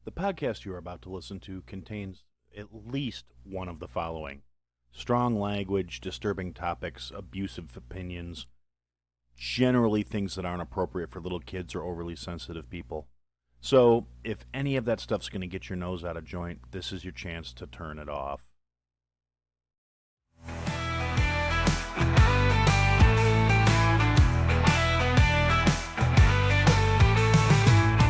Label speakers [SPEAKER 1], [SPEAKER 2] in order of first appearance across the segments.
[SPEAKER 1] The podcast you are about to listen to contains at least one of the following: strong language, disturbing topics, abusive opinions, generally things that aren't appropriate for little kids or overly sensitive people. So, if any of that stuff's going to get your nose out of joint, this is your chance to turn it off.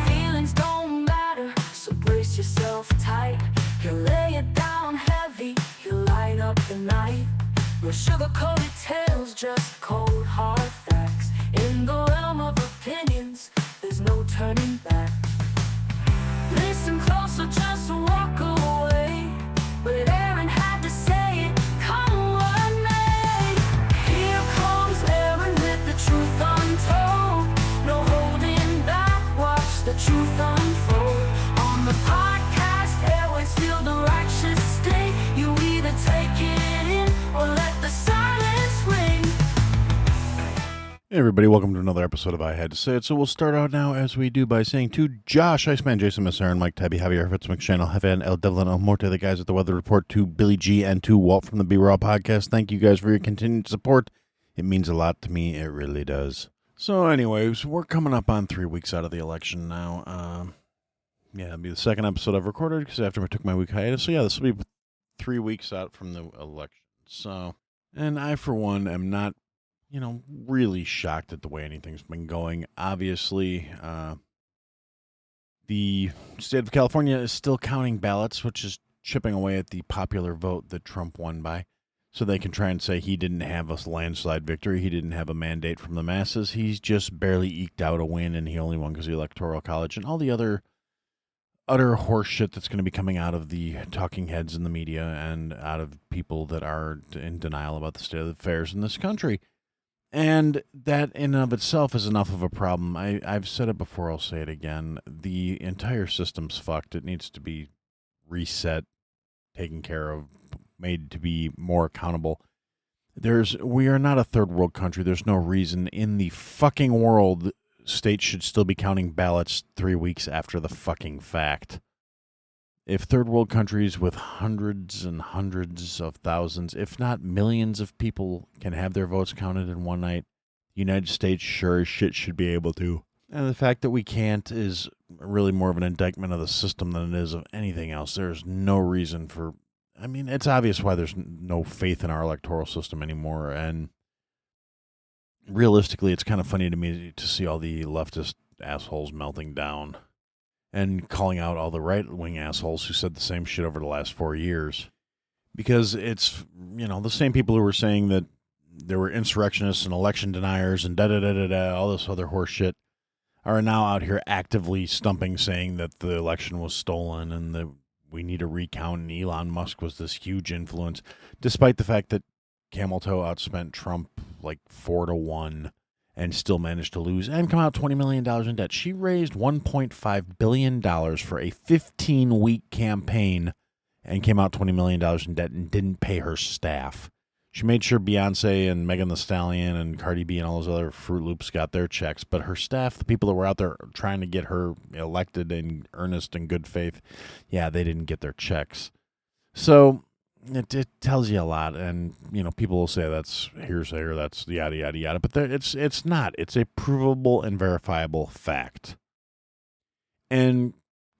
[SPEAKER 2] Feelings don't matter, so brace yourself tight. He'll lay it down heavy, he'll light up the night. No sugar-coated tales, just cold hard facts. In the realm of opinions, there's no turning back. Listen close or just walk away. But Aaron had to say it, come what may. Here comes Aaron with the truth untold. No holding back, watch the truth unfold. On the podcast, airways feel the righteous sting. You either take it in or let the silence ring.
[SPEAKER 1] Hey everybody, welcome to another episode of I Had to Say It. So we'll start out now, as we do, by saying to Josh, Iceman, Jason, Miss Aaron, Mike, Tabby, Javier, Fitz, McShane, Hevan, El Devlin, El Morte, the guys at the Weather Report, to Billy G, and to Walt from the Be Raw podcast. Thank you guys for your continued support. It means a lot to me. It really does. So anyways, we're coming up on 3 weeks out of the election now. It'll be the second episode I've recorded, because after I took my week hiatus. So yeah, this will be 3 weeks out from the election. So, and I, for one, am not really shocked at the way anything's been going. Obviously, the state of California is still counting ballots, which is chipping away at the popular vote that Trump won by. So they can try and say he didn't have a landslide victory. He didn't have a mandate from the masses. He's just barely eked out a win, and he only won because of the Electoral College and all the other utter horse shit that's going to be coming out of the talking heads in the media and out of people that are in denial about the state of affairs in this country. And that in and of itself is enough of a problem. I've said it before, I'll say it again. The entire system's fucked. It needs to be reset, taken care of, made to be more accountable. We are not a third world country. There's no reason in the fucking world states should still be counting ballots 3 weeks after the fucking fact. If third world countries with hundreds and hundreds of thousands, if not millions of people can have their votes counted in one night, the United States sure as shit should be able to. And the fact that we can't is really more of an indictment of the system than it is of anything else. There's no reason for... it's obvious why there's no faith in our electoral system anymore. And realistically, it's kind of funny to me to see all the leftist assholes melting down and calling out all the right-wing assholes who said the same shit over the last 4 years. Because it's, the same people who were saying that there were insurrectionists and election deniers and da-da-da-da-da, all this other horse shit, are now out here actively stumping, saying that the election was stolen and that we need a recount and Elon Musk was this huge influence, despite the fact that Camel Toe outspent Trump like 4-1. And still managed to lose and come out $20 million in debt. She raised $1.5 billion for a 15-week campaign and came out $20 million in debt and didn't pay her staff. She made sure Beyonce and Megan Thee Stallion and Cardi B and all those other Fruit Loops got their checks, but her staff, the people that were out there trying to get her elected in earnest and good faith, they didn't get their checks. So... It tells you a lot, and people will say that's hearsay or that's yada yada yada, but it's not. It's a provable and verifiable fact. And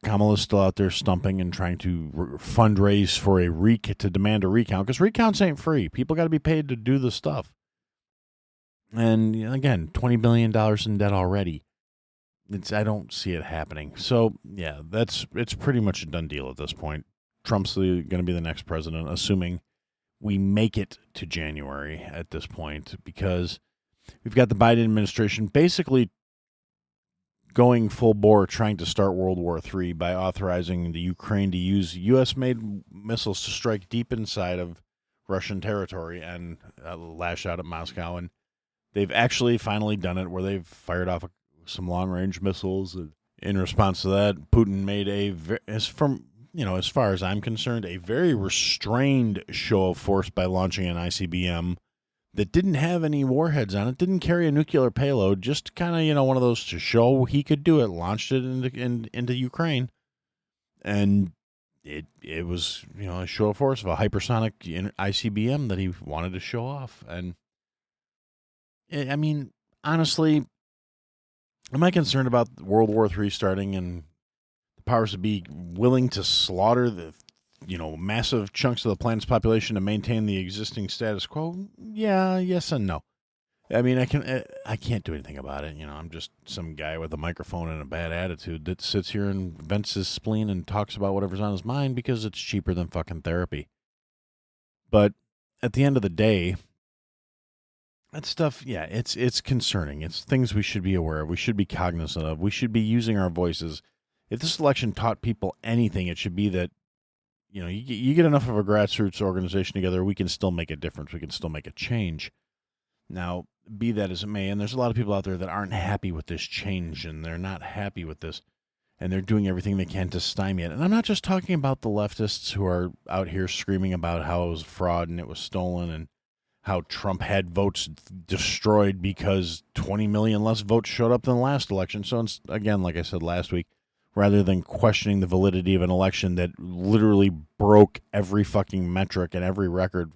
[SPEAKER 1] Kamala's still out there stumping and trying to fundraise for to demand a recount, because recounts ain't free. People got to be paid to do the stuff. And again, $20 billion in debt already. I don't see it happening. So yeah, it's pretty much a done deal at this point. Trump's going to be the next president, assuming we make it to January at this point, because we've got the Biden administration basically going full bore trying to start World War III by authorizing the Ukraine to use U.S.-made missiles to strike deep inside of Russian territory and lash out at Moscow. And they've actually finally done it, where they've fired off some long-range missiles. In response to that, Putin made as far as I'm concerned, a very restrained show of force by launching an ICBM that didn't have any warheads on it, didn't carry a nuclear payload, just kind of, one of those to show he could do it, launched it into Ukraine. And it was, a show of force of a hypersonic ICBM that he wanted to show off. And I mean, honestly, am I concerned about World War III starting and the powers that be willing to slaughter the, massive chunks of the planet's population to maintain the existing status quo? Yeah, yes and no. I mean, I can't do anything about it. I'm just some guy with a microphone and a bad attitude that sits here and vents his spleen and talks about whatever's on his mind because it's cheaper than fucking therapy. But at the end of the day, that stuff, yeah, it's concerning. It's things we should be aware of. We should be cognizant of. We should be using our voices. If this election taught people anything, it should be that, you get enough of a grassroots organization together, we can still make a difference. We can still make a change. Now, be that as it may, and there's a lot of people out there that aren't happy with this change, and they're not happy with this, and they're doing everything they can to stymie it. And I'm not just talking about the leftists who are out here screaming about how it was fraud and it was stolen and how Trump had votes destroyed because 20 million less votes showed up than the last election. So, again, like I said last week, rather than questioning the validity of an election that literally broke every fucking metric and every record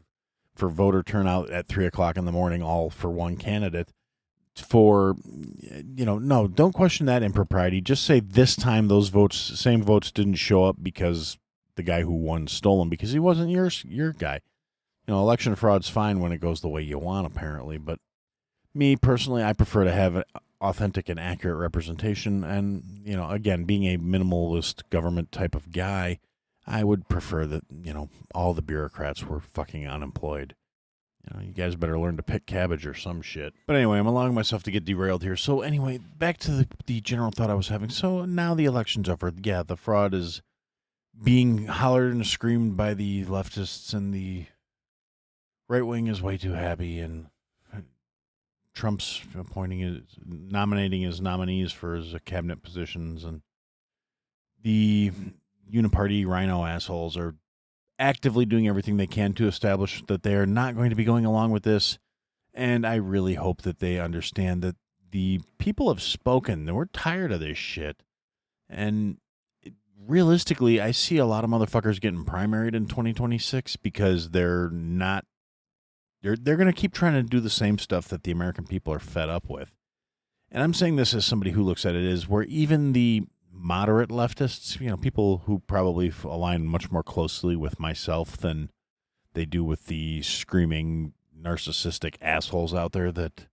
[SPEAKER 1] for voter turnout at 3 o'clock in the morning, all for one candidate, no, don't question that impropriety. Just say this time those same votes didn't show up because the guy who won stole them, because he wasn't your guy. Election fraud's fine when it goes the way you want, apparently, but me personally, I prefer to have an authentic and accurate representation. And, again, being a minimalist government type of guy, I would prefer that, all the bureaucrats were fucking unemployed. You guys better learn to pick cabbage or some shit. But anyway, I'm allowing myself to get derailed here. So anyway, back to the general thought I was having. So now the election's over. Yeah, the fraud is being hollered and screamed by the leftists, and the right wing is way too happy, and Trump's nominating his nominees for his cabinet positions, and the uniparty rhino assholes are actively doing everything they can to establish that they are not going to be going along with this. And I really hope that they understand that the people have spoken. We're tired of this shit. And realistically, I see a lot of motherfuckers getting primaried in 2026 because they're not. They're going to keep trying to do the same stuff that the American people are fed up with. And I'm saying this as somebody who looks at it as where even the moderate leftists, people who probably align much more closely with myself than they do with the screaming narcissistic assholes out there that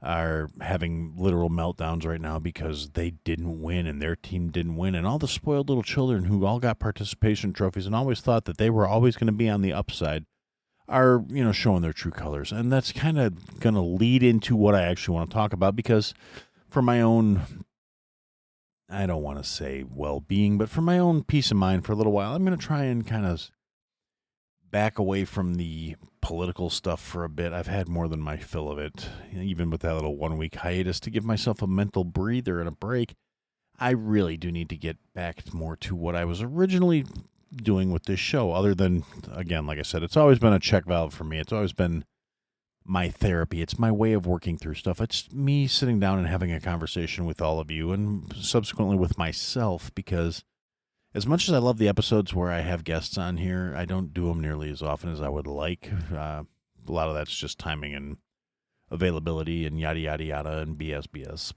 [SPEAKER 1] are having literal meltdowns right now because they didn't win and their team didn't win, and all the spoiled little children who all got participation trophies and always thought that they were always going to be on the upside are, showing their true colors. And that's kind of going to lead into what I actually want to talk about, because for my own, I don't want to say well-being, but for my own peace of mind for a little while, I'm going to try and kind of back away from the political stuff for a bit. I've had more than my fill of it, even with that little 1-week hiatus, to give myself a mental breather and a break. I really do need to get back more to what I was originally doing with this show, other than, again, like I said, it's always been a check valve for me. It's always been my therapy. It's my way of working through stuff. It's me sitting down and having a conversation with all of you, and subsequently with myself, because as much as I love the episodes where I have guests on here, I don't do them nearly as often as I would like. A lot of that's just timing and availability and yada, yada, yada, and BS.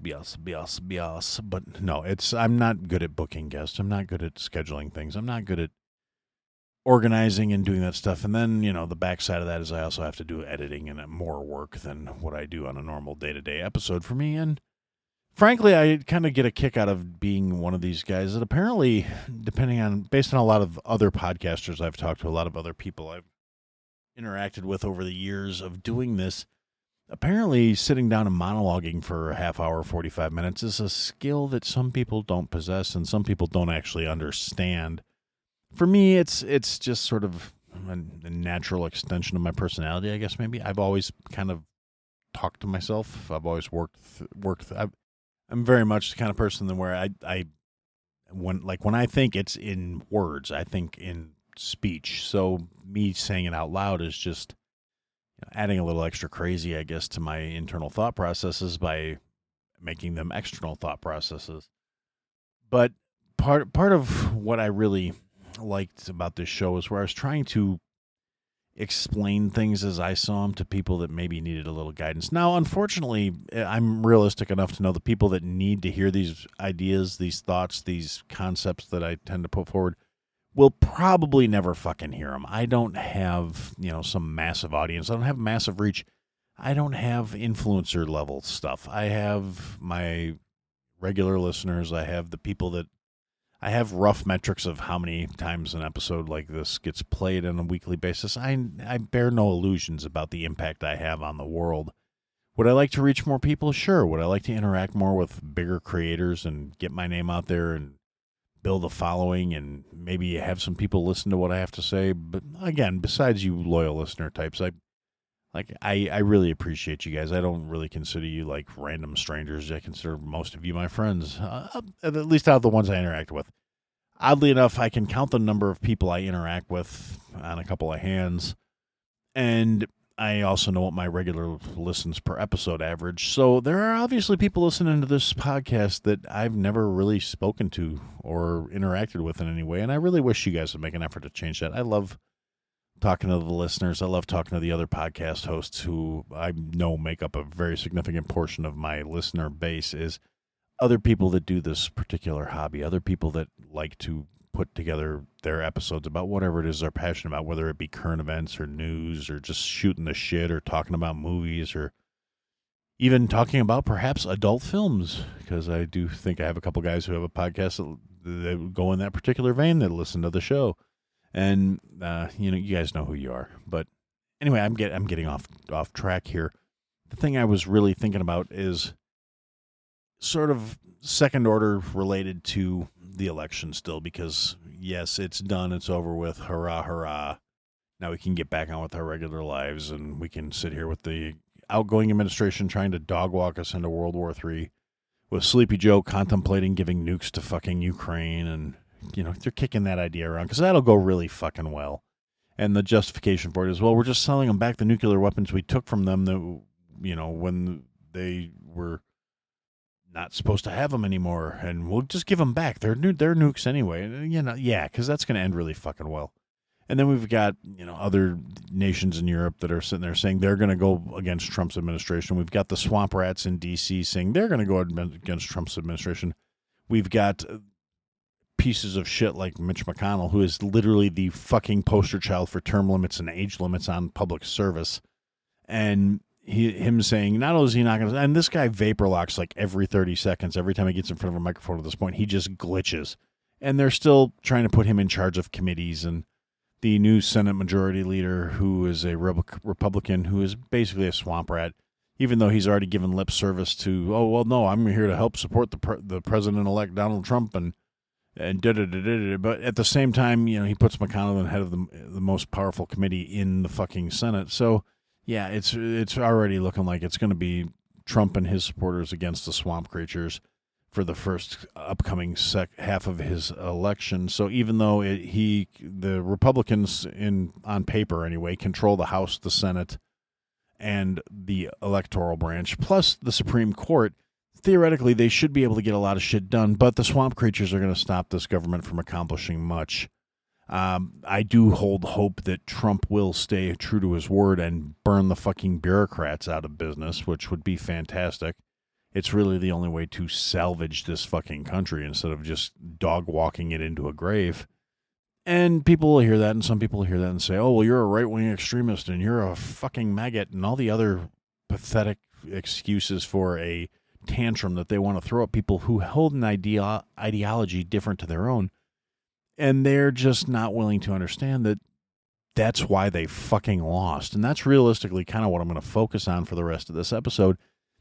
[SPEAKER 1] But no, I'm not good at booking guests. I'm not good at scheduling things. I'm not good at organizing and doing that stuff. And then, the backside of that is I also have to do editing and more work than what I do on a normal day-to-day episode for me. And frankly, I kind of get a kick out of being one of these guys that apparently, based on a lot of other podcasters I've talked to, a lot of other people I've interacted with over the years of doing this, apparently sitting down and monologuing for a half hour, 45 minutes is a skill that some people don't possess and some people don't actually understand. For me, it's just sort of a natural extension of my personality, I guess. Maybe I've always kind of talked to myself. I've always worked. I'm very much the kind of person that where when I think, it's in words, I think in speech. So me saying it out loud is just adding a little extra crazy, I guess, to my internal thought processes by making them external thought processes. But part of what I really liked about this show is where I was trying to explain things as I saw them to people that maybe needed a little guidance. Now, unfortunately, I'm realistic enough to know the people that need to hear these ideas, these thoughts, these concepts that I tend to put forward will probably never fucking hear them. I don't have, some massive audience. I don't have massive reach. I don't have influencer level stuff. I have my regular listeners. I have the people that I have rough metrics of how many times an episode like this gets played on a weekly basis. I bear no illusions about the impact I have on the world. Would I like to reach more people? Sure. Would I like to interact more with bigger creators and get my name out there and build a following and maybe have some people listen to what I have to say? But again, besides you loyal listener types, I really appreciate you guys. I don't really consider you like random strangers. I consider most of you my friends, at least out of the ones I interact with. Oddly enough, I can count the number of people I interact with on a couple of hands, and I also know what my regular listens per episode average. So there are obviously people listening to this podcast that I've never really spoken to or interacted with in any way, and I really wish you guys would make an effort to change that. I love talking to the listeners. I love talking to the other podcast hosts who I know make up a very significant portion of my listener base is other people that do this particular hobby, other people that like to put together their episodes about whatever it is they're passionate about, whether it be current events or news or just shooting the shit or talking about movies or even talking about perhaps adult films, because I do think I have a couple guys who have a podcast that go in that particular vein that listen to the show. And, you guys know who you are. But anyway, I'm getting off track here. The thing I was really thinking about is sort of second order related to the election still, because, yes, it's done. It's over with. Hurrah, hurrah. Now we can get back on with our regular lives, and we can sit here with the outgoing administration trying to dog walk us into World War III, with Sleepy Joe contemplating giving nukes to fucking Ukraine, and they're kicking that idea around because that'll go really fucking well. And the justification for it is, well, we're just selling them back the nuclear weapons we took from them that, when they were not supposed to have them anymore, and we'll just give them back. They're nukes anyway. Yeah, because that's going to end really fucking well. And then we've got, other nations in Europe that are sitting there saying they're going to go against Trump's administration. We've got the swamp rats in D.C. saying they're going to go against Trump's administration. We've got pieces of shit like Mitch McConnell, who is literally the fucking poster child for term limits and age limits on public service. And him saying, not only is he not going to, and this guy vapor locks like every 30 seconds. Every time he gets in front of a microphone at this point, he just glitches. And they're still trying to put him in charge of committees. And the new Senate Majority Leader, who is a Republican, who is basically a swamp rat, even though he's already given lip service to, oh, well, no, I'm here to help support the President-elect Donald Trump and da-da-da-da-da. But at the same time, he puts McConnell in the head of the most powerful committee in the fucking Senate. So, yeah, it's already looking like it's going to be Trump and his supporters against the swamp creatures for the first upcoming half of his election. So even though the Republicans on paper anyway control the House, the Senate, and the electoral branch, plus the Supreme Court, theoretically they should be able to get a lot of shit done, but the swamp creatures are going to stop this government from accomplishing much. I do hold hope that Trump will stay true to his word and burn the fucking bureaucrats out of business, which would be fantastic. It's really the only way to salvage this fucking country instead of just dog walking it into a grave. And people will hear that, and some people will hear that and say, oh, well, you're a right-wing extremist and you're a fucking maggot, and all the other pathetic excuses for a tantrum that they want to throw at people who hold an ideology different to their own. And they're just not willing to understand that that's why they fucking lost. And that's realistically kind of what I'm going to focus on for the rest of this episode,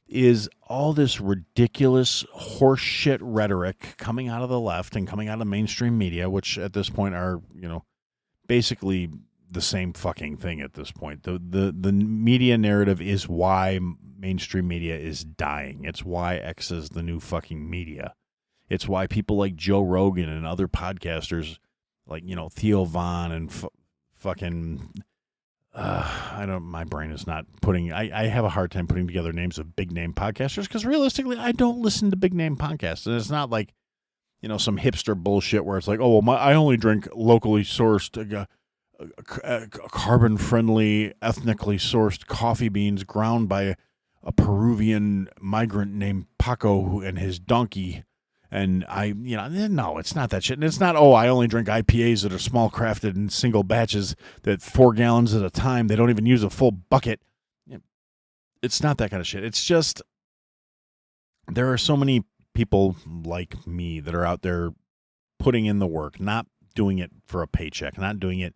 [SPEAKER 1] is all this ridiculous horseshit rhetoric coming out of the left and coming out of mainstream media, which at this point are, basically the same fucking thing at this point. The media narrative is why mainstream media is dying. It's why X is the new fucking media. It's why people like Joe Rogan and other podcasters like, Theo Vaughn and fucking... my brain is not putting, I have a hard time putting together names of big name podcasters because realistically, I don't listen to big name podcasts. And it's not like some hipster bullshit where it's like, oh, well, I only drink locally sourced, carbon-friendly, ethnically sourced coffee beans ground by a Peruvian migrant named Paco and his donkey. And no, it's not that shit. And it's not, oh, I only drink IPAs that are small crafted in single batches that 4 gallons at a time. They don't even use a full bucket. It's not that kind of shit. It's just, there are so many people like me that are out there putting in the work, not doing it for a paycheck, not doing it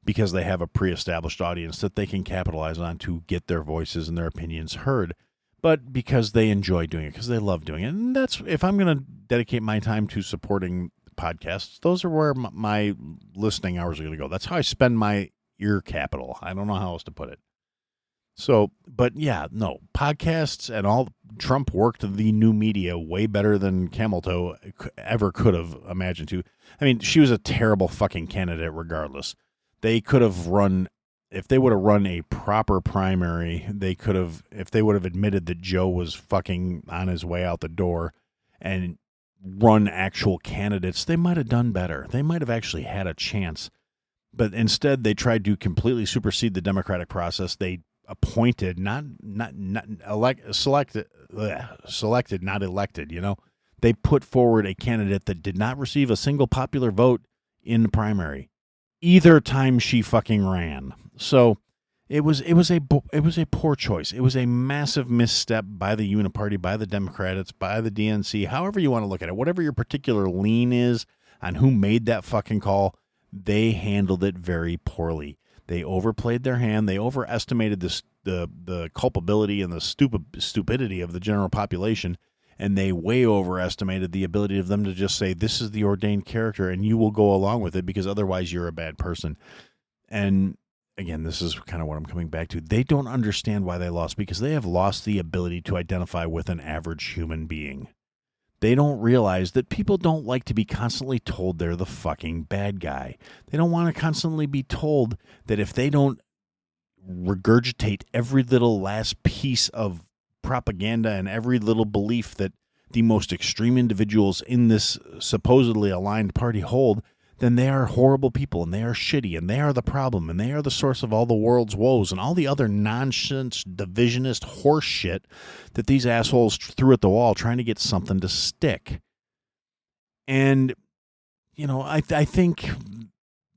[SPEAKER 1] because they have a pre-established audience that they can capitalize on to get their voices and their opinions heard, but because they enjoy doing it, because they love doing it. And that's, if I'm going to dedicate my time to supporting podcasts, those are where my listening hours are going to go. That's how I spend my ear capital. I don't know how else to put it. So, but yeah, no, podcasts and all. Trump worked the new media way better than Camel Toe ever could have imagined to. I mean, she was a terrible fucking candidate regardless. They could have run, if they would have run a proper primary, they could have, if they would have admitted that Joe was fucking on his way out the door and run actual candidates, they might have done better. They might have actually had a chance. But instead, they tried to completely supersede the democratic process. They appointed, selected, not elected, They put forward a candidate that did not receive a single popular vote in the primary either time she fucking ran. So it was a poor choice. It was a massive misstep by the Uniparty, by the Democrats, by the DNC, however you want to look at it. Whatever your particular lean is on who made that fucking call, they handled it very poorly. They overplayed their hand. They overestimated the culpability and the stupidity of the general population, and they way overestimated the ability of them to just say, this is the ordained character, and you will go along with it because otherwise you're a bad person. And again, this is kind of what I'm coming back to. They don't understand why they lost, because they have lost the ability to identify with an average human being. They don't realize that people don't like to be constantly told they're the fucking bad guy. They don't want to constantly be told that if they don't regurgitate every little last piece of propaganda and every little belief that the most extreme individuals in this supposedly aligned party hold, then they are horrible people and they are shitty and they are the problem and they are the source of all the world's woes and all the other nonsense, divisionist horse shit that these assholes threw at the wall trying to get something to stick. And, I think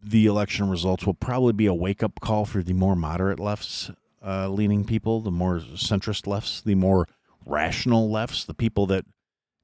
[SPEAKER 1] the election results will probably be a wake-up call for the more moderate lefts leaning people, the more centrist lefts, the more rational lefts, the people that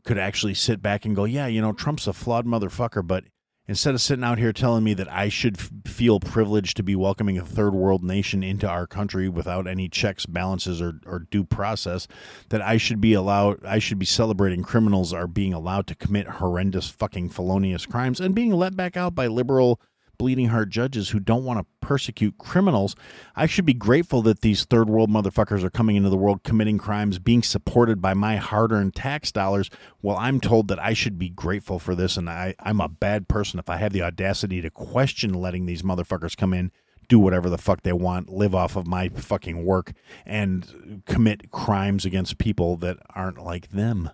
[SPEAKER 1] could actually sit back and go, yeah, Trump's a flawed motherfucker, but instead of sitting out here telling me that I should feel privileged to be welcoming a third world nation into our country without any checks, balances, or due process, that I should be celebrating criminals are being allowed to commit horrendous fucking felonious crimes and being let back out by liberal bleeding heart judges who don't want to persecute criminals. I should be grateful that these third world motherfuckers are coming into the world committing crimes, being supported by my hard-earned tax dollars, while I'm told that I should be grateful for this, and I'm a bad person if I have the audacity to question letting these motherfuckers come in, do whatever the fuck they want, live off of my fucking work, and commit crimes against people that aren't like them.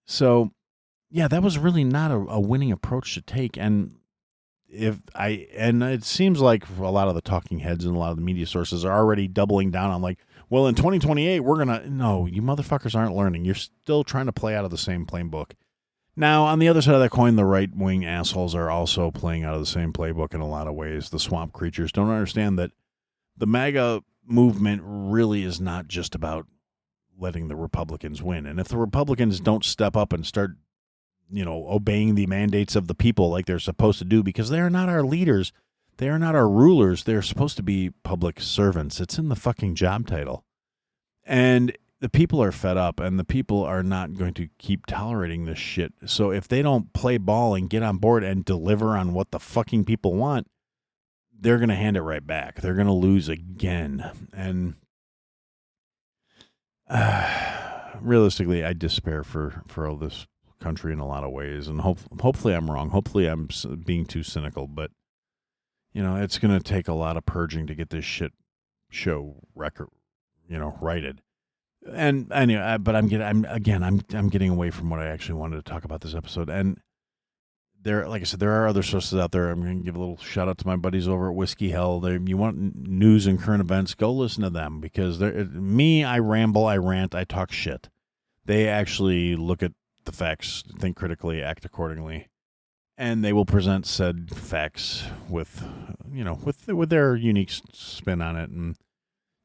[SPEAKER 1] So, yeah, that was really not a winning approach to take, and it seems like a lot of the talking heads and a lot of the media sources are already doubling down on like, well, in 2028, no, you motherfuckers aren't learning. You're still trying to play out of the same playbook. Now, on the other side of that coin, the right-wing assholes are also playing out of the same playbook in a lot of ways. The swamp creatures don't understand that the MAGA movement really is not just about letting the Republicans win. And if the Republicans don't step up and start obeying the mandates of the people like they're supposed to do, because they are not our leaders. They are not our rulers. They're supposed to be public servants. It's in the fucking job title. And the people are fed up, and the people are not going to keep tolerating this shit. So if they don't play ball and get on board and deliver on what the fucking people want, they're going to hand it right back. They're going to lose again. And realistically, I despair for all this country in a lot of ways, and hopefully I'm wrong. Hopefully I'm being too cynical, but it's going to take a lot of purging to get this shit show record righted. And anyway, but I'm getting away from what I actually wanted to talk about this episode. And there, like I said, there are other sources out there. I'm going to give a little shout out to my buddies over at Whiskey Hell. You want news and current events, go listen to them, because I ramble, I rant, I talk shit. They actually look at the facts, think critically, act accordingly, and they will present said facts with their unique spin on it. And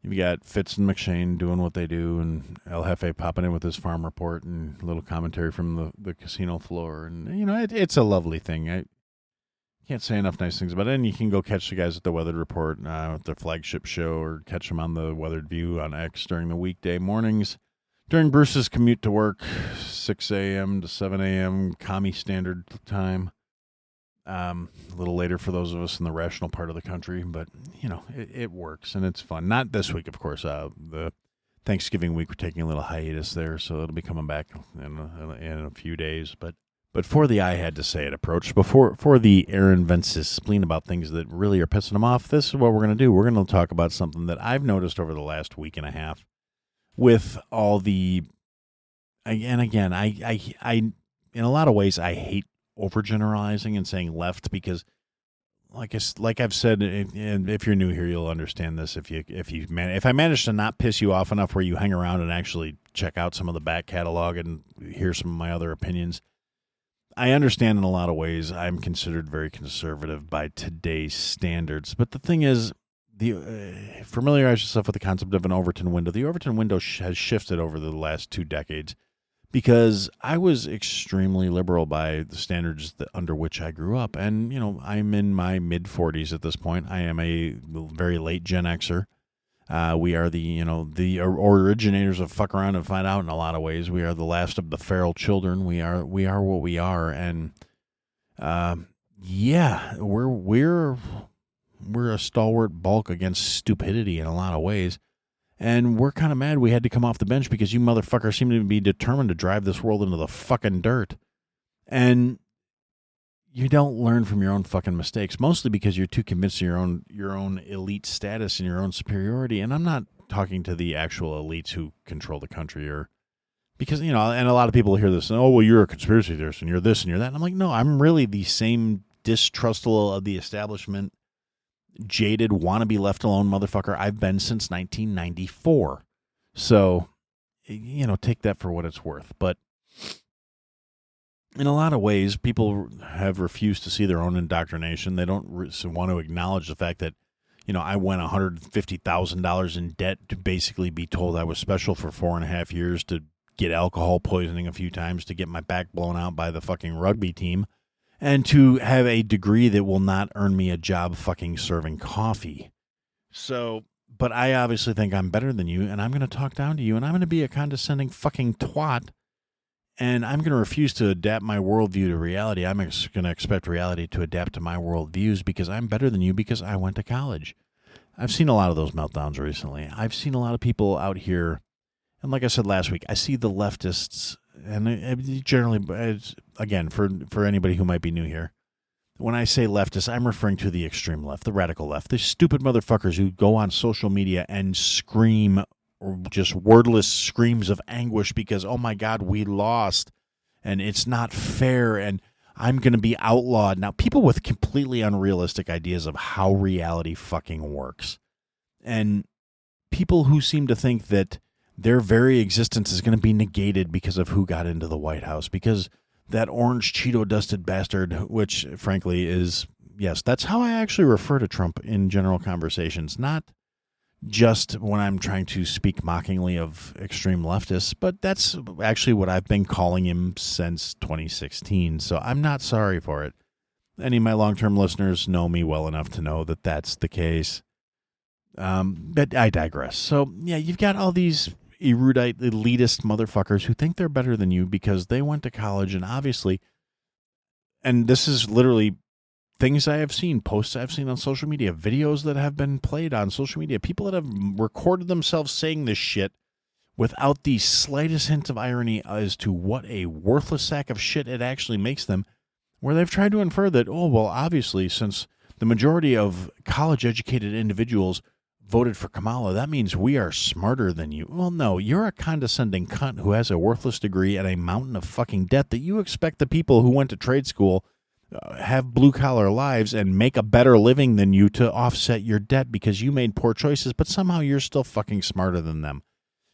[SPEAKER 1] you've got Fitz and McShane doing what they do, and El Jefe popping in with his farm report and a little commentary from the casino floor. And, it's a lovely thing. I can't say enough nice things about it. And you can go catch the guys at the Weathered Report at their flagship show, or catch them on the Weathered View on X during the weekday mornings. During Bruce's commute to work, 6 a.m. to 7 a.m. Commie Standard Time. A little later for those of us in the rational part of the country, but it works and it's fun. Not this week, of course. The Thanksgiving week, we're taking a little hiatus there, so it'll be coming back in a few days. But for the I had to say it approach, for the Aaron vents his spleen about things that really are pissing him off, this is what we're going to do. We're going to talk about something that I've noticed over the last week and a half, with all the, and again, I in a lot of ways I hate overgeneralizing and saying left, because like I've said, and if you're new here, you'll understand this. If I manage to not piss you off enough where you hang around and actually check out some of the back catalog and hear some of my other opinions, I understand in a lot of ways I'm considered very conservative by today's standards. But the thing is, familiarize yourself with the concept of an Overton window. The Overton window has shifted over the last 2 decades. Because I was extremely liberal by the standards under which I grew up. And, I'm in my mid-40s at this point. I am a very late Gen Xer. We are the originators of fuck around and find out in a lot of ways. We are the last of the feral children. We are what we are. And, we're a stalwart bulk against stupidity in a lot of ways. And we're kind of mad we had to come off the bench because you motherfuckers seem to be determined to drive this world into the fucking dirt. And you don't learn from your own fucking mistakes, mostly because you're too convinced of your own elite status and your own superiority. And I'm not talking to the actual elites who control the country, or because, and a lot of people hear this and, oh, well, you're a conspiracy theorist and you're this and you're that. And I'm like, no, I'm really the same distrustful of the establishment, jaded, wannabe left alone motherfucker I've been since 1994. So, take that for what it's worth. But in a lot of ways, people have refused to see their own indoctrination. They don't want to acknowledge the fact that, I went $150,000 in debt to basically be told I was special for 4.5 years, to get alcohol poisoning a few times, to get my back blown out by the fucking rugby team, and to have a degree that will not earn me a job fucking serving coffee. So, but I obviously think I'm better than you, and I'm going to talk down to you, and I'm going to be a condescending fucking twat, and I'm going to refuse to adapt my worldview to reality. I'm going to expect reality to adapt to my worldviews, because I'm better than you, because I went to college. I've seen a lot of those meltdowns recently. I've seen a lot of people out here, and like I said last week, I see the leftists. And generally, again, for anybody who might be new here, when I say leftist, I'm referring to the extreme left, the radical left, the stupid motherfuckers who go on social media and scream, or just wordless screams of anguish because, oh my God, we lost, and it's not fair, and I'm going to be outlawed. Now, people with completely unrealistic ideas of how reality fucking works, and people who seem to think that their very existence is going to be negated because of who got into the White House, because that orange Cheeto-dusted bastard, which, frankly, is, yes, that's how I actually refer to Trump in general conversations, not just when I'm trying to speak mockingly of extreme leftists, but that's actually what I've been calling him since 2016, so I'm not sorry for it. Any of my long-term listeners know me well enough to know that that's the case. But I digress. So, yeah, you've got all these erudite, elitist motherfuckers who think they're better than you because they went to college, and obviously, and this is literally things I have seen, posts I've seen on social media, videos that have been played on social media, people that have recorded themselves saying this shit without the slightest hint of irony as to what a worthless sack of shit it actually makes them, where they've tried to infer that, oh, well, obviously, since the majority of college-educated individuals voted for Kamala, that means we are smarter than you. Well, no, you're a condescending cunt who has a worthless degree and a mountain of fucking debt that you expect the people who went to trade school, have blue-collar lives, and make a better living than you to offset your debt because you made poor choices, but somehow you're still fucking smarter than them.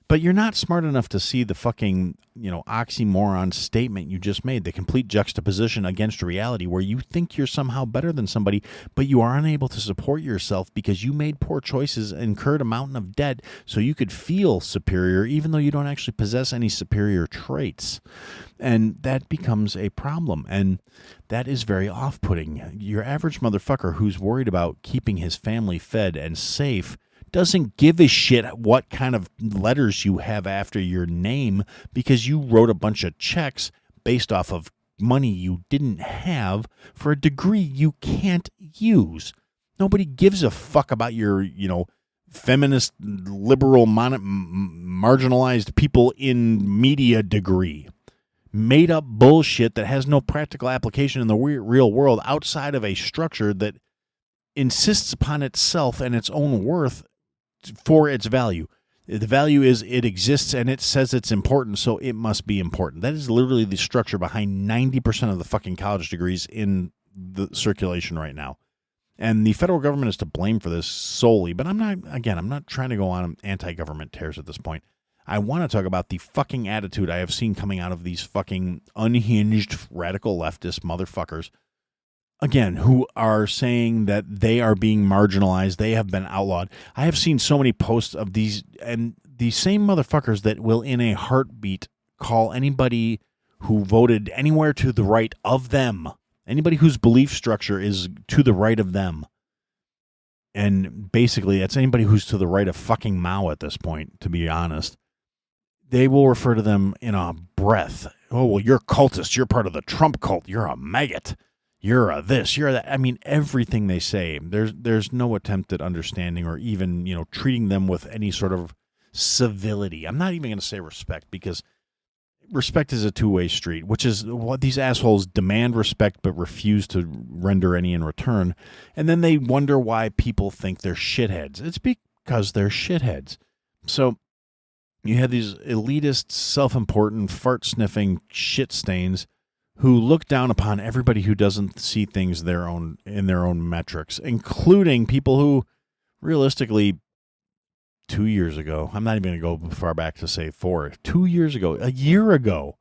[SPEAKER 1] But you're not smart enough to see the fucking, oxymoron statement you just made, the complete juxtaposition against reality where you think you're somehow better than somebody, but you are unable to support yourself because you made poor choices, incurred a mountain of debt so you could feel superior even though you don't actually possess any superior traits. And that becomes a problem, and that is very off-putting. Your average motherfucker who's worried about keeping his family fed and safe doesn't give a shit what kind of letters you have after your name because you wrote a bunch of checks based off of money you didn't have for a degree you can't use. Nobody gives a fuck about your, feminist, liberal, marginalized people in media degree. Made up bullshit that has no practical application in the real world outside of a structure that insists upon itself and its own worth for its value. The value is it exists and it says it's important, so it must be important. That is literally the structure behind 90% of the fucking college degrees in the circulation right now. And the federal government is to blame for this solely, but I'm not trying to go on anti-government tears at this point. I want to talk about the fucking attitude I have seen coming out of these fucking unhinged radical leftist motherfuckers, again, who are saying that they are being marginalized, they have been outlawed. I have seen so many posts of these, and the same motherfuckers that will in a heartbeat call anybody who voted anywhere to the right of them, anybody whose belief structure is to the right of them. And basically, that's anybody who's to the right of fucking Mao at this point, to be honest. They will refer to them in a breath. Oh, well, you're cultist. You're part of the Trump cult. You're a maggot. You're a this. You're that. I mean, everything they say. There's no attempt at understanding or even, treating them with any sort of civility. I'm not even going to say respect because respect is a two-way street, which is what these assholes demand respect but refuse to render any in return. And then they wonder why people think they're shitheads. It's because they're shitheads. So you have these elitist, self-important, fart-sniffing shit stains who look down upon everybody who doesn't see things in their own metrics, including people who, realistically, 2 years ago, I'm not even going to go far back to say 2 years ago, a year ago,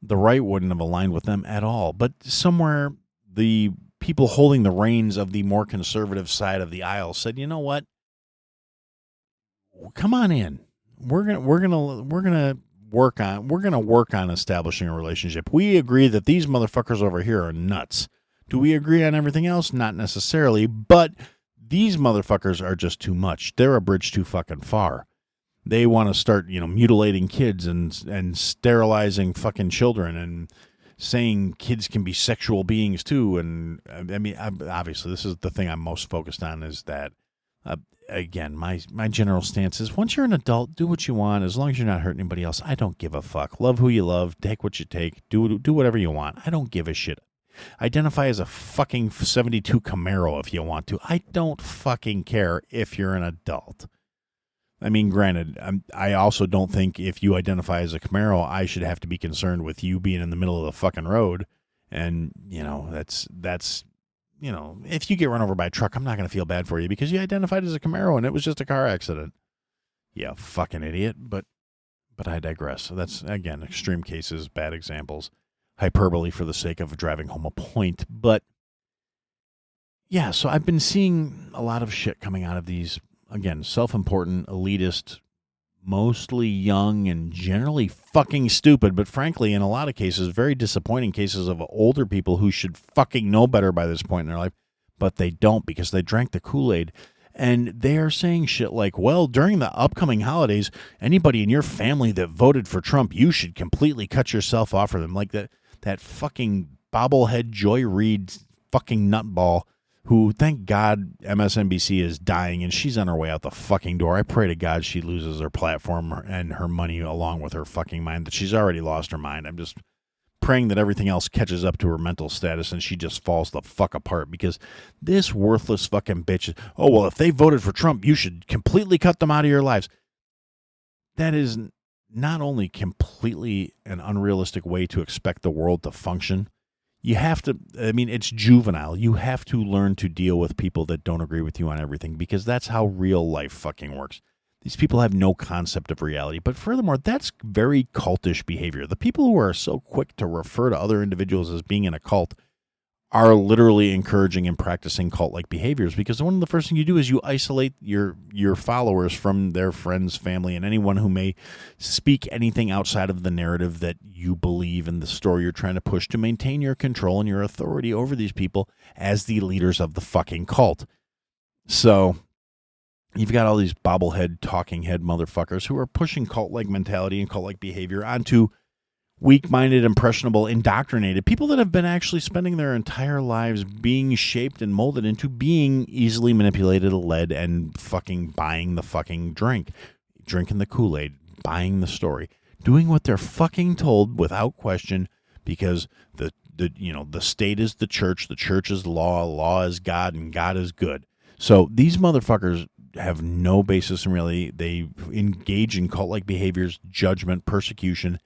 [SPEAKER 1] the right wouldn't have aligned with them at all. But somewhere, the people holding the reins of the more conservative side of the aisle said, you know what? Come on in. We're gonna work on establishing a relationship. We agree that these motherfuckers over here are nuts. Do we agree on everything else? Not necessarily, but these motherfuckers are just too much. They're a bridge too fucking far. They want to start, mutilating kids and sterilizing fucking children and saying kids can be sexual beings too. And I mean, obviously, this is the thing I'm most focused on is that. Again, my general stance is once you're an adult, do what you want. As long as you're not hurting anybody else, I don't give a fuck. Love who you love. Take what you take. Do whatever you want. I don't give a shit. Identify as a fucking 72 Camaro if you want to. I don't fucking care if you're an adult. I mean, granted, I also don't think if you identify as a Camaro, I should have to be concerned with you being in the middle of the fucking road. And, that's if you get run over by a truck, I'm not going to feel bad for you because you identified as a Camaro and it was just a car accident. Yeah, fucking idiot. But I digress. So that's, again, extreme cases, bad examples, hyperbole for the sake of driving home a point. But, yeah, so I've been seeing a lot of shit coming out of these, again, self-important, elitist, mostly young and generally fucking stupid, but frankly, in a lot of cases, very disappointing cases of older people who should fucking know better by this point in their life, but they don't because they drank the Kool-Aid. And they are saying shit like, well, during the upcoming holidays, anybody in your family that voted for Trump, you should completely cut yourself off for them. Like that fucking bobblehead Joy Reid fucking nutball who, thank God, MSNBC is dying and she's on her way out the fucking door. I pray to God she loses her platform and her money along with her fucking mind, that she's already lost her mind. I'm just praying that everything else catches up to her mental status and she just falls the fuck apart, because this worthless fucking bitch is, oh, well, if they voted for Trump, you should completely cut them out of your lives. That is not only completely an unrealistic way to expect the world to function, you have to, I mean, it's juvenile. You have to learn to deal with people that don't agree with you on everything, because that's how real life fucking works. These people have no concept of reality. But furthermore, that's very cultish behavior. The people who are so quick to refer to other individuals as being in a cult are literally encouraging and practicing cult-like behaviors, because one of the first things you do is you isolate your followers from their friends, family, and anyone who may speak anything outside of the narrative that you believe in, the story you're trying to push, to maintain your control and your authority over these people as the leaders of the fucking cult. So you've got all these bobblehead, talking head motherfuckers who are pushing cult-like mentality and cult-like behavior onto weak-minded, impressionable, indoctrinated people that have been actually spending their entire lives being shaped and molded into being easily manipulated, led, and fucking buying the fucking drink, drinking the Kool-Aid, buying the story, doing what they're fucking told without question, because the state is the church is law is God, and God is good. So these motherfuckers have no basis in reality. They engage in cult-like behaviors, judgment, persecution,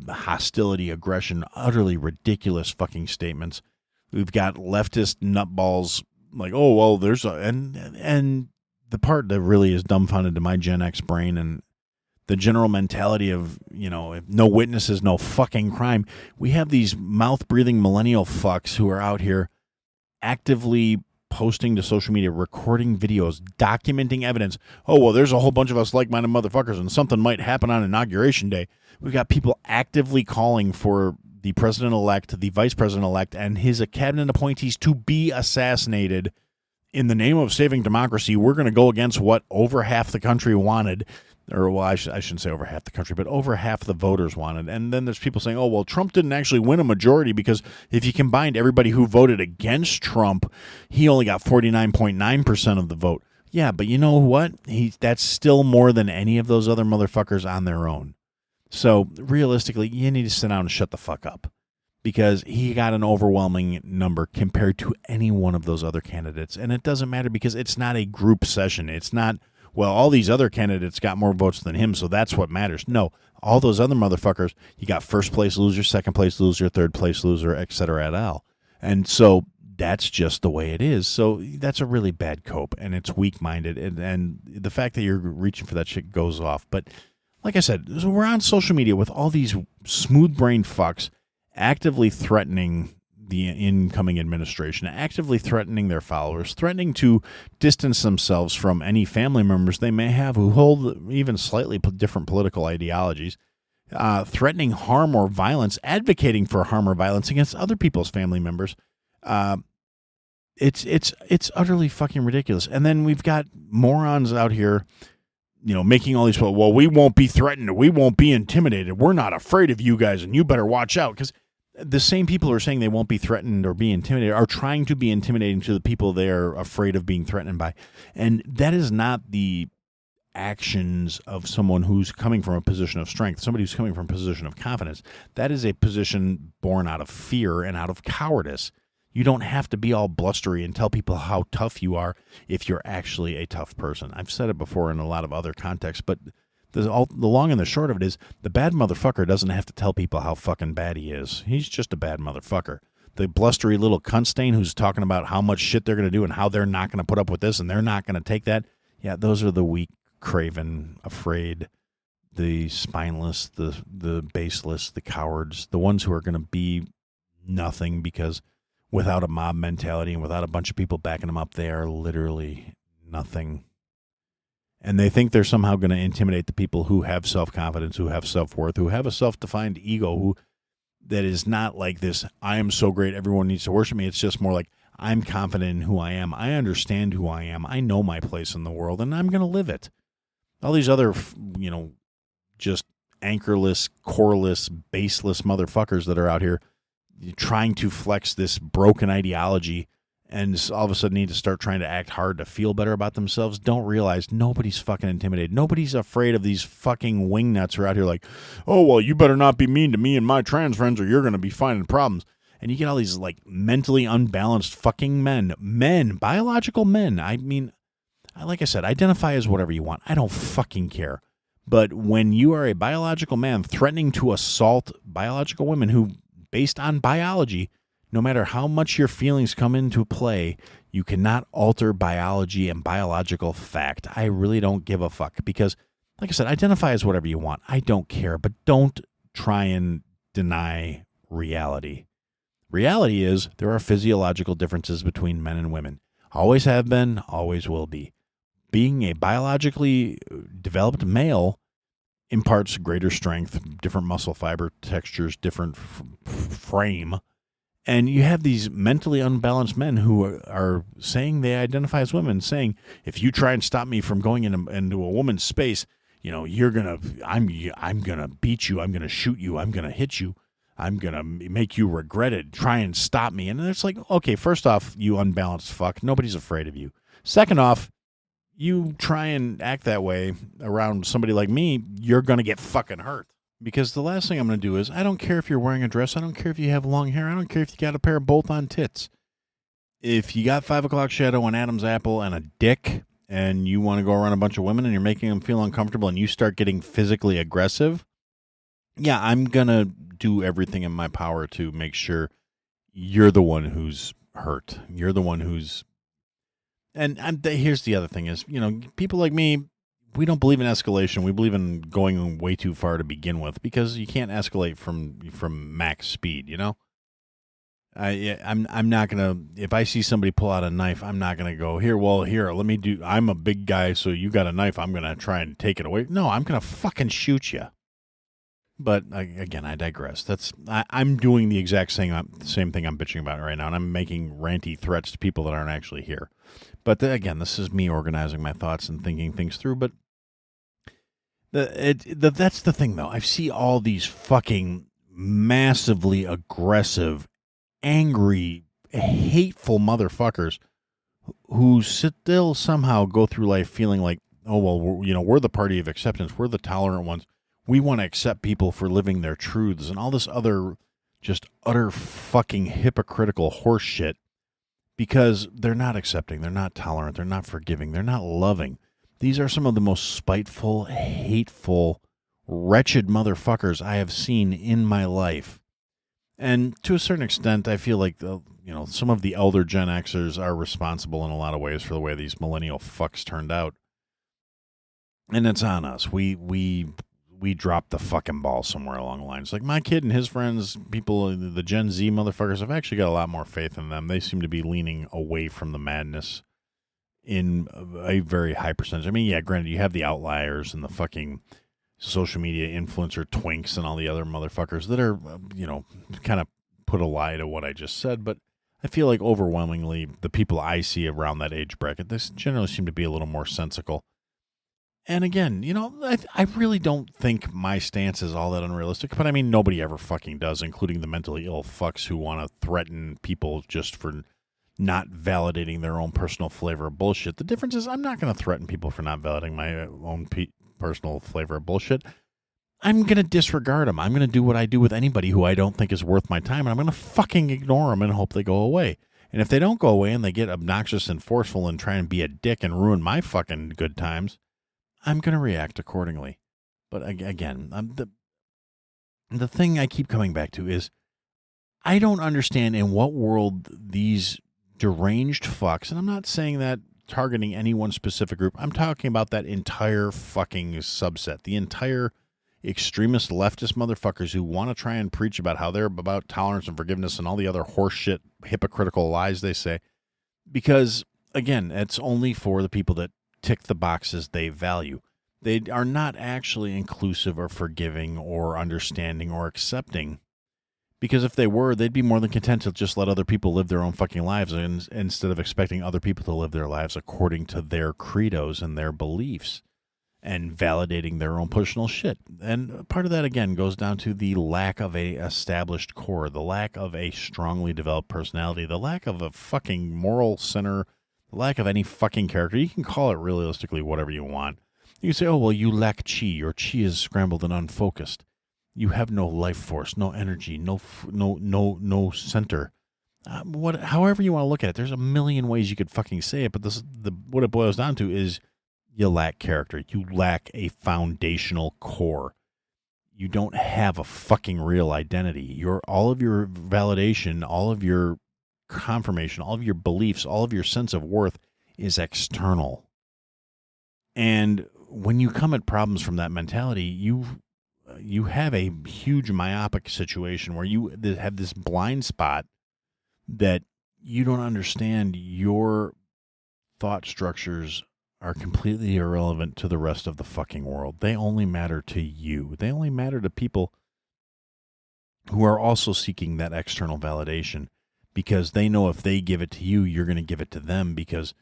[SPEAKER 1] hostility, aggression, utterly ridiculous fucking statements. We've got leftist nutballs like, oh, well, there's and the part that really is dumbfounded to my Gen X brain and the general mentality of, if no witnesses, no fucking crime. We have these mouth-breathing millennial fucks who are out here actively posting to social media, recording videos, documenting evidence. Oh, well, there's a whole bunch of us like-minded motherfuckers and something might happen on Inauguration Day. We've got people actively calling for the president-elect, the vice president-elect, and his cabinet appointees to be assassinated in the name of saving democracy. We're going to go against what over half the country wanted. Or, well, I shouldn't say over half the country, but over half the voters wanted. And then there's people saying, oh, well, Trump didn't actually win a majority, because if you combined everybody who voted against Trump, he only got 49.9% of the vote. Yeah, but you know what? That's still more than any of those other motherfuckers on their own. So realistically, you need to sit down and shut the fuck up, because he got an overwhelming number compared to any one of those other candidates. And it doesn't matter, because it's not a group session. It's not, well, all these other candidates got more votes than him, so that's what matters. No, all those other motherfuckers, you got first place loser, second place loser, third place loser, et cetera, et al. And so that's just the way it is. So that's a really bad cope, and it's weak-minded, and the fact that you're reaching for that shit goes off. But like I said, so we're on social media with all these smooth-brained fucks actively threatening the incoming administration, actively threatening their followers, threatening to distance themselves from any family members they may have who hold even slightly different political ideologies, threatening harm or violence, advocating for harm or violence against other people's family members. It's utterly fucking ridiculous. And then we've got morons out here, making all these, well, we won't be threatened, we won't be intimidated, we're not afraid of you guys, and you better watch out, because the same people who are saying they won't be threatened or be intimidated are trying to be intimidating to the people they are afraid of being threatened by. And that is not the actions of someone who's coming from a position of strength, somebody who's coming from a position of confidence. That is a position born out of fear and out of cowardice. You don't have to be all blustery and tell people how tough you are if you're actually a tough person. I've said it before in a lot of other contexts, but the long and the short of it is, the bad motherfucker doesn't have to tell people how fucking bad he is. He's just a bad motherfucker. The blustery little cunt stain who's talking about how much shit they're going to do and how they're not going to put up with this and they're not going to take that. Yeah, those are the weak, craven, afraid, the spineless, the baseless, the cowards, the ones who are going to be nothing, because without a mob mentality and without a bunch of people backing them up, they are literally nothing. And they think they're somehow going to intimidate the people who have self-confidence, who have self-worth, who have a self-defined ego, that is not like this, I am so great, everyone needs to worship me. It's just more like, I'm confident in who I am. I understand who I am. I know my place in the world, and I'm going to live it. All these other, just anchorless, coreless, baseless motherfuckers that are out here trying to flex this broken ideology and all of a sudden need to start trying to act hard to feel better about themselves don't realize nobody's fucking intimidated. Nobody's afraid of these fucking wingnuts who are out here like, oh, well, you better not be mean to me and my trans friends or you're going to be finding problems. And you get all these like mentally unbalanced fucking men, biological men. I mean, like I said, identify as whatever you want. I don't fucking care. But when you are a biological man threatening to assault biological women who, based on biology, no matter how much your feelings come into play, you cannot alter biology and biological fact. I really don't give a fuck because, like I said, identify as whatever you want. I don't care, but don't try and deny reality. Reality is there are physiological differences between men and women. Always have been, always will be. Being a biologically developed male imparts greater strength, different muscle fiber textures, different frame. And you have these mentally unbalanced men who are saying they identify as women, saying, if you try and stop me from going into a woman's space, I'm gonna beat you, I'm gonna shoot you, I'm gonna hit you, I'm gonna make you regret it. Try and stop me. And it's like, okay, first off, you unbalanced fuck, nobody's afraid of you. Second off, you try and act that way around somebody like me, you're gonna get fucking hurt. Because the last thing I'm going to do is, I don't care if you're wearing a dress. I don't care if you have long hair. I don't care if you got a pair of bolt-on tits. If you got 5 o'clock shadow on Adam's apple and a dick, and you want to go around a bunch of women and you're making them feel uncomfortable and you start getting physically aggressive, yeah, I'm going to do everything in my power to make sure you're the one who's hurt. You're the one who's... And here's the other thing is, people like me, we don't believe in escalation. We believe in going way too far to begin with because you can't escalate from max speed, I'm not going to, if I see somebody pull out a knife, I'm not going to go, here, let me do, I'm a big guy, so you got a knife, I'm going to try and take it away. No, I'm going to fucking shoot you. But again, I digress. I'm doing the exact same thing I'm bitching about right now, and I'm making ranty threats to people that aren't actually here. But again, this is me organizing my thoughts and thinking things through, but that's the thing, though. I see all these fucking massively aggressive, angry, hateful motherfuckers who still somehow go through life feeling like, oh, well, we're the party of acceptance. We're the tolerant ones. We want to accept people for living their truths and all this other just utter fucking hypocritical horse shit because they're not accepting. They're not tolerant. They're not forgiving. They're not loving. These are some of the most spiteful, hateful, wretched motherfuckers I have seen in my life. And to a certain extent, I feel like some of the elder Gen Xers are responsible in a lot of ways for the way these millennial fucks turned out. And it's on us. We dropped the fucking ball somewhere along the lines. Like my kid and his friends, people, the Gen Z motherfuckers, I've actually got a lot more faith in them. They seem to be leaning away from the madness in a very high percentage. I mean, yeah, granted, you have the outliers and the fucking social media influencer twinks and all the other motherfuckers that are, kind of put a lie to what I just said. But I feel like overwhelmingly the people I see around that age bracket, they generally seem to be a little more sensical. And again, I really don't think my stance is all that unrealistic. But I mean, nobody ever fucking does, including the mentally ill fucks who want to threaten people just for not validating their own personal flavor of bullshit. The difference is I'm not going to threaten people for not validating my own personal flavor of bullshit. I'm going to disregard them. I'm going to do what I do with anybody who I don't think is worth my time, and I'm going to fucking ignore them and hope they go away. And if they don't go away and they get obnoxious and forceful and try and be a dick and ruin my fucking good times, I'm going to react accordingly. But again, the thing I keep coming back to is I don't understand in what world these deranged fucks, and I'm not saying that targeting any one specific group, I'm talking about that entire fucking subset, the entire extremist leftist motherfuckers who want to try and preach about how they're about tolerance and forgiveness and all the other horseshit, hypocritical lies they say. Because, again, it's only for the people that tick the boxes they value. They are not actually inclusive or forgiving or understanding or accepting. Because if they were, they'd be more than content to just let other people live their own fucking lives instead of expecting other people to live their lives according to their credos and their beliefs. and validating their own personal shit. And part of that, again, goes down to the lack of a established core, the lack of a strongly developed personality, the lack of a fucking moral center, the lack of any fucking character. You can call it realistically whatever you want. You can say, oh, well, you lack chi. Your chi is scrambled and unfocused. You have no life force, no energy, no center. However you want to look at it, there's a million ways you could fucking say it, but what it boils down to is you lack character. You lack a foundational core. You don't have a fucking real identity. All of your validation, all of your confirmation, all of your beliefs, all of your sense of worth is external. And when you come at problems from that mentality, you have a huge myopic situation where you have this blind spot that you don't understand your thought structures are completely irrelevant to the rest of the fucking world. They only matter to you. They only matter to people who are also seeking that external validation, because they know if they give it to you, you're going to give it to them, because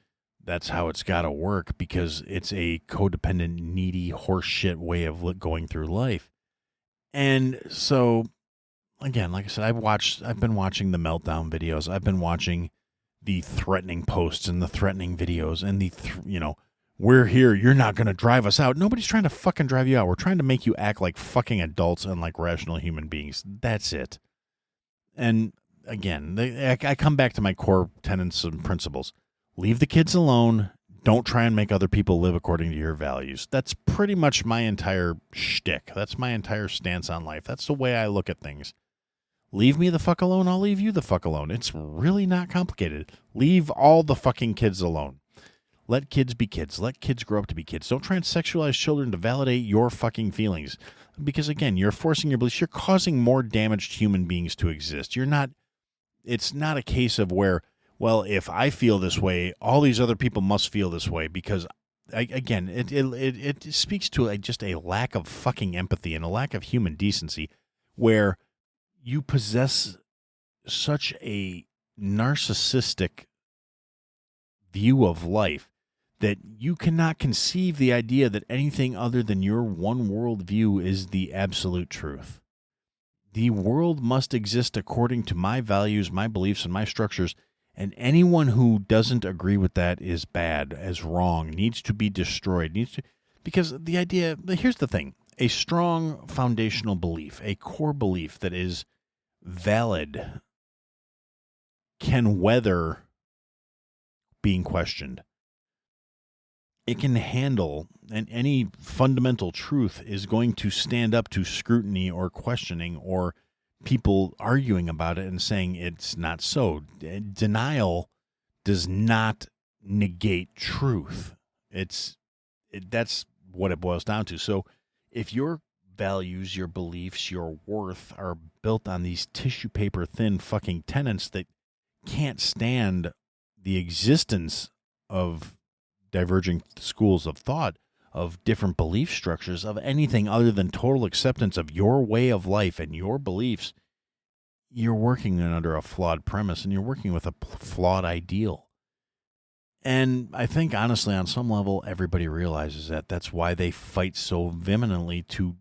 [SPEAKER 1] that's how it's got to work, because it's a codependent, needy, horseshit way of going through life. And so, again, like I said, I've been watching the meltdown videos. I've been watching the threatening posts and the threatening videos and we're here, you're not going to drive us out. Nobody's trying to fucking drive you out. We're trying to make you act like fucking adults and like rational human beings. That's it. And again, I come back to my core tenets and principles. Leave the kids alone. Don't try and make other people live according to your values. That's pretty much my entire shtick. That's my entire stance on life. That's the way I look at things. Leave me the fuck alone, I'll leave you the fuck alone. It's really not complicated. Leave all the fucking kids alone. Let kids be kids. Let kids grow up to be kids. Don't try and sexualize children to validate your fucking feelings. Because, again, you're forcing your beliefs. You're causing more damaged human beings to exist. It's not a case of where, well, if I feel this way, all these other people must feel this way. Because, again, it speaks to just a lack of fucking empathy and a lack of human decency, where you possess such a narcissistic view of life that you cannot conceive the idea that anything other than your one world view is the absolute truth. The world must exist according to my values, my beliefs, and my structures, and anyone who doesn't agree with that is bad, is wrong, needs to be destroyed. Because here's the thing, a strong foundational belief, a core belief that is valid, can weather being questioned. It can handle, and any fundamental truth is going to stand up to scrutiny or questioning or people arguing about it and saying it's not so. Denial does not negate truth. That's what it boils down to. So if your values, your beliefs, your worth are built on these tissue paper thin fucking tenets that can't stand the existence of diverging schools of thought, of different belief structures, of anything other than total acceptance of your way of life and your beliefs, you're working under a flawed premise and you're working with a flawed ideal. And I think, honestly, on some level, everybody realizes that. That's why they fight so vehemently to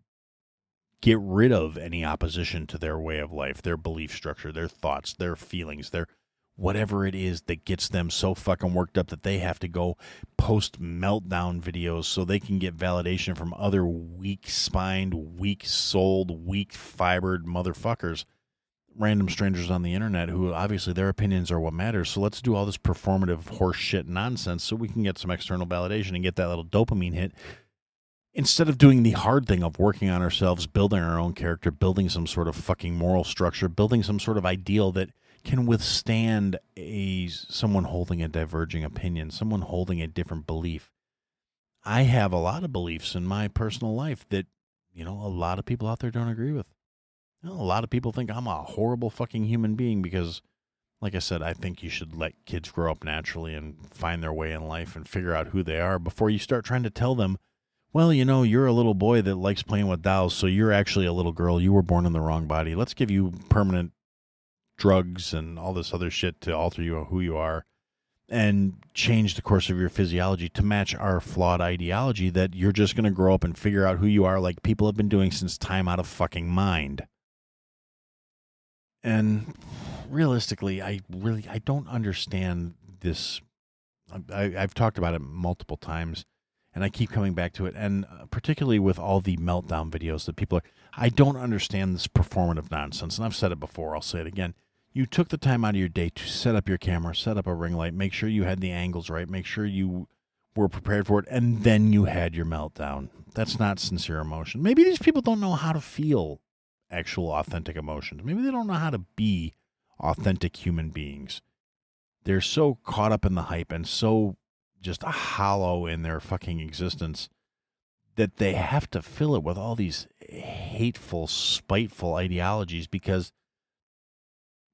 [SPEAKER 1] get rid of any opposition to their way of life, their belief structure, their thoughts, their feelings, their whatever it is that gets them so fucking worked up that they have to go post meltdown videos so they can get validation from other weak-spined, weak-souled, weak-fibered motherfuckers, random strangers on the internet who obviously their opinions are what matters. So let's do all this performative horse shit nonsense so we can get some external validation and get that little dopamine hit, instead of doing the hard thing of working on ourselves, building our own character, building some sort of fucking moral structure, building some sort of ideal that can withstand someone holding a diverging opinion, someone holding a different belief. I have a lot of beliefs in my personal life that, a lot of people out there don't agree with. A lot of people think I'm a horrible fucking human being because, like I said, I think you should let kids grow up naturally and find their way in life and figure out who they are before you start trying to tell them, well, you're a little boy that likes playing with dolls, so you're actually a little girl. You were born in the wrong body. Let's give you permanent drugs and all this other shit to alter you who you are. and change the course of your physiology to match our flawed ideology that you're just going to grow up and figure out who you are like people have been doing since time out of fucking mind. And realistically, I don't understand this. I've talked about it multiple times, and I keep coming back to it. And particularly with all the meltdown videos that people are, I don't understand this performative nonsense. And I've said it before, I'll say it again. You took the time out of your day to set up your camera, set up a ring light, make sure you had the angles right, make sure you were prepared for it, and then you had your meltdown. That's not sincere emotion. Maybe these people don't know how to feel actual authentic emotions. Maybe they don't know how to be authentic human beings. They're so caught up in the hype and so just hollow in their fucking existence that they have to fill it with all these hateful, spiteful ideologies because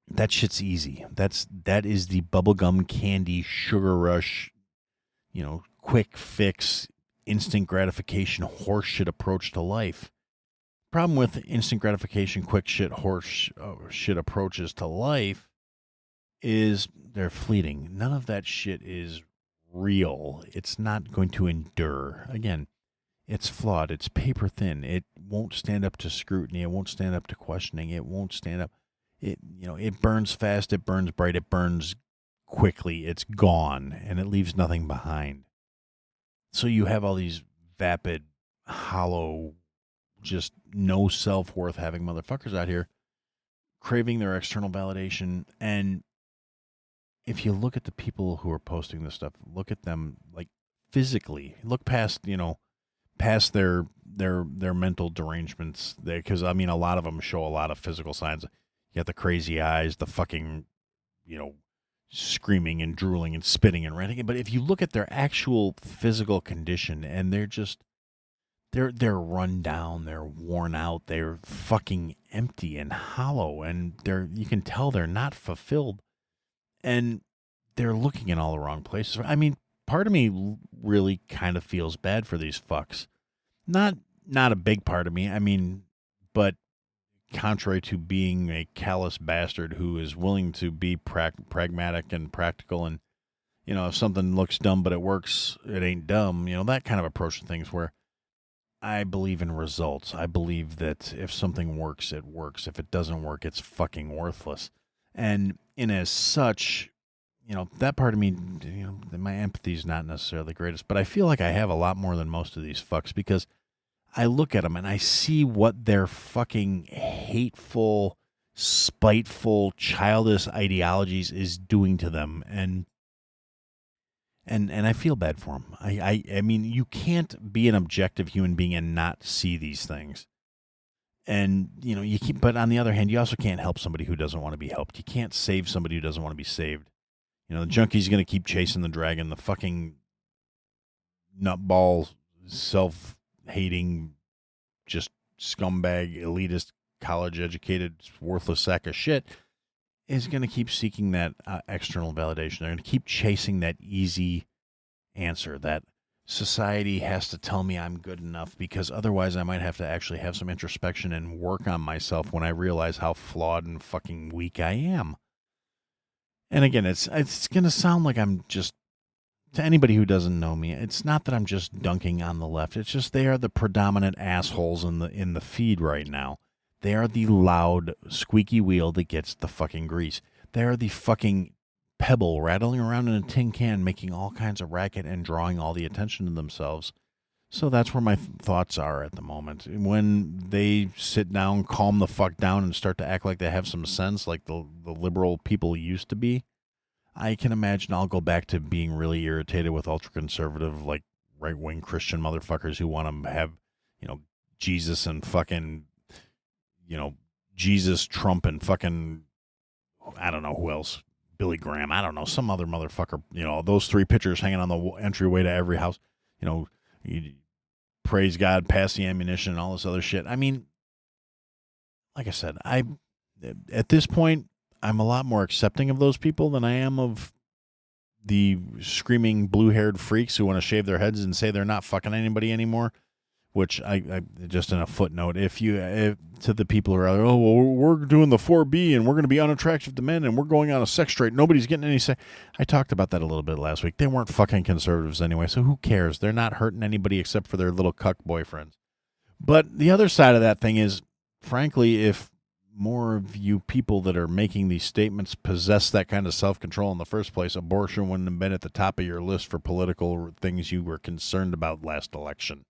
[SPEAKER 1] that shit's easy. That is the bubblegum candy sugar rush, quick fix, instant gratification horseshit approach to life. Problem with instant gratification, quick shit, horse shit approaches to life is they're fleeting. None of that shit is real. It's not going to endure. Again, it's flawed. It's paper thin. It won't stand up to scrutiny. It won't stand up to questioning. It won't stand up. It burns fast. It burns bright. It burns quickly. It's gone, and it leaves nothing behind. So you have all these vapid, hollow, just no self-worth having motherfuckers out here craving their external validation. And if you look at the people who are posting this stuff, look at them like physically, look past, past their mental derangements there. Cause I mean, a lot of them show a lot of physical signs. You got the crazy eyes, the fucking, screaming and drooling and spitting and ranting. But if you look at their actual physical condition and they're just, they're run down, they're worn out, they're fucking empty and hollow, and you can tell they're not fulfilled, and they're looking in all the wrong places. I mean, part of me really kind of feels bad for these fucks. Not a big part of me. I mean, but contrary to being a callous bastard who is willing to be pragmatic and practical, and if something looks dumb but it works, it ain't dumb. That kind of approach to things where I believe in results. I believe that if something works, it works. If it doesn't work, it's fucking worthless. And in as such, that part of me, my empathy is not necessarily the greatest, but I feel like I have a lot more than most of these fucks because I look at them and I see what their fucking hateful, spiteful, childish ideologies is doing to them. And I feel bad for him. I mean, you can't be an objective human being and not see these things. And, but on the other hand, you also can't help somebody who doesn't want to be helped. You can't save somebody who doesn't want to be saved. The junkie's going to keep chasing the dragon. The fucking nutball, self-hating, just scumbag, elitist, college-educated, worthless sack of shit is going to keep seeking that external validation. They're going to keep chasing that easy answer, that society has to tell me I'm good enough, because otherwise I might have to actually have some introspection and work on myself when I realize how flawed and fucking weak I am. And again, it's going to sound like I'm just, to anybody who doesn't know me, it's not that I'm just dunking on the left. It's just they are the predominant assholes in the feed right now. They are the loud, squeaky wheel that gets the fucking grease. They are the fucking pebble rattling around in a tin can, making all kinds of racket and drawing all the attention to themselves. So that's where my thoughts are at the moment. When they sit down, calm the fuck down, and start to act like they have some sense, like the liberal people used to be, I can imagine I'll go back to being really irritated with ultra-conservative, like, right-wing Christian motherfuckers who want to have, Jesus and fucking, Jesus, Trump, and fucking, I don't know who else, Billy Graham, I don't know, some other motherfucker, those three pictures hanging on the entryway to every house, you praise God, pass the ammunition, and all this other shit. I mean, like I said, at this point, I'm a lot more accepting of those people than I am of the screaming blue-haired freaks who want to shave their heads and say they're not fucking anybody anymore, which I just in a footnote, if to the people who are like, oh, well, we're doing the 4B and we're going to be unattractive to men and we're going on a sex straight, nobody's getting any sex. I talked about that a little bit last week. They weren't fucking conservatives anyway, so who cares? They're not hurting anybody except for their little cuck boyfriends. But the other side of that thing is, frankly, if more of you people that are making these statements possess that kind of self-control in the first place, abortion wouldn't have been at the top of your list for political things you were concerned about last election.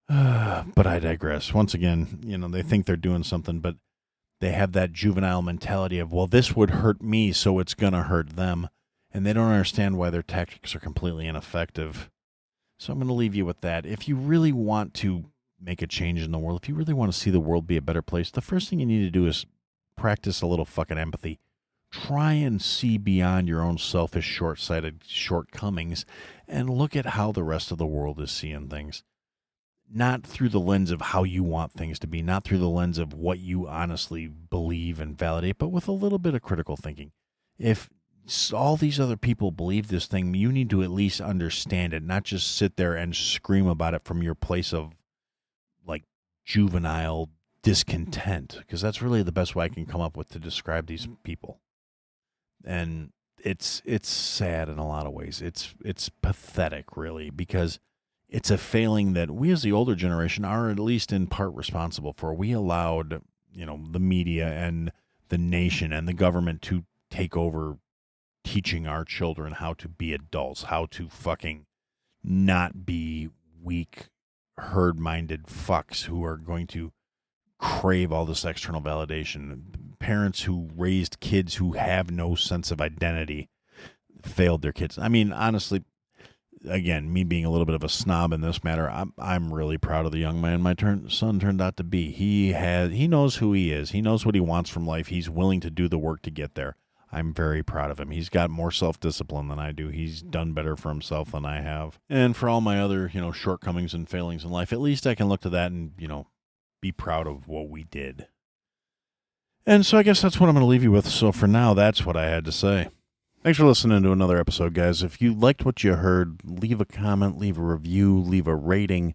[SPEAKER 1] But I digress. Once again, they think they're doing something, but they have that juvenile mentality of, well, this would hurt me, so it's going to hurt them. And they don't understand why their tactics are completely ineffective. So I'm going to leave you with that. If you really want to make a change in the world, if you really want to see the world be a better place, the first thing you need to do is practice a little fucking empathy. Try and see beyond your own selfish, short-sighted shortcomings and look at how the rest of the world is seeing things. Not through the lens of how you want things to be, not through the lens of what you honestly believe and validate, but with a little bit of critical thinking. If all these other people believe this thing, you need to at least understand it, not just sit there and scream about it from your place of like juvenile discontent, because that's really the best way I can come up with to describe these people. And it's sad in a lot of ways. It's pathetic, really, because it's a failing that we as the older generation are at least in part responsible for. We allowed, the media and the nation and the government to take over teaching our children how to be adults, how to fucking not be weak, herd-minded fucks who are going to crave all this external validation. Parents who raised kids who have no sense of identity failed their kids. I mean, honestly, again, me being a little bit of a snob in this matter, I'm really proud of the young man my son turned out to be. He knows who he is. He knows what he wants from life. He's willing to do the work to get there. I'm very proud of him. He's got more self-discipline than I do. He's done better for himself than I have. And for all my other, shortcomings and failings in life, at least I can look to that and, be proud of what we did. And so I guess that's what I'm going to leave you with. So for now, that's what I had to say. Thanks for listening to another episode, guys. If you liked what you heard, leave a comment, leave a review, leave a rating.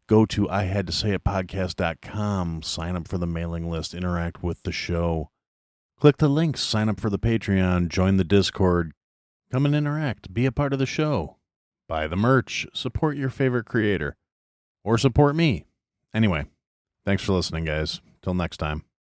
[SPEAKER 1] Go to ihadtosayitpodcast.com, sign up for the mailing list, interact with the show. Click the links, sign up for the Patreon, join the Discord, come and interact, be a part of the show, buy the merch, support your favorite creator, or support me. Anyway, thanks for listening, guys. Till next time.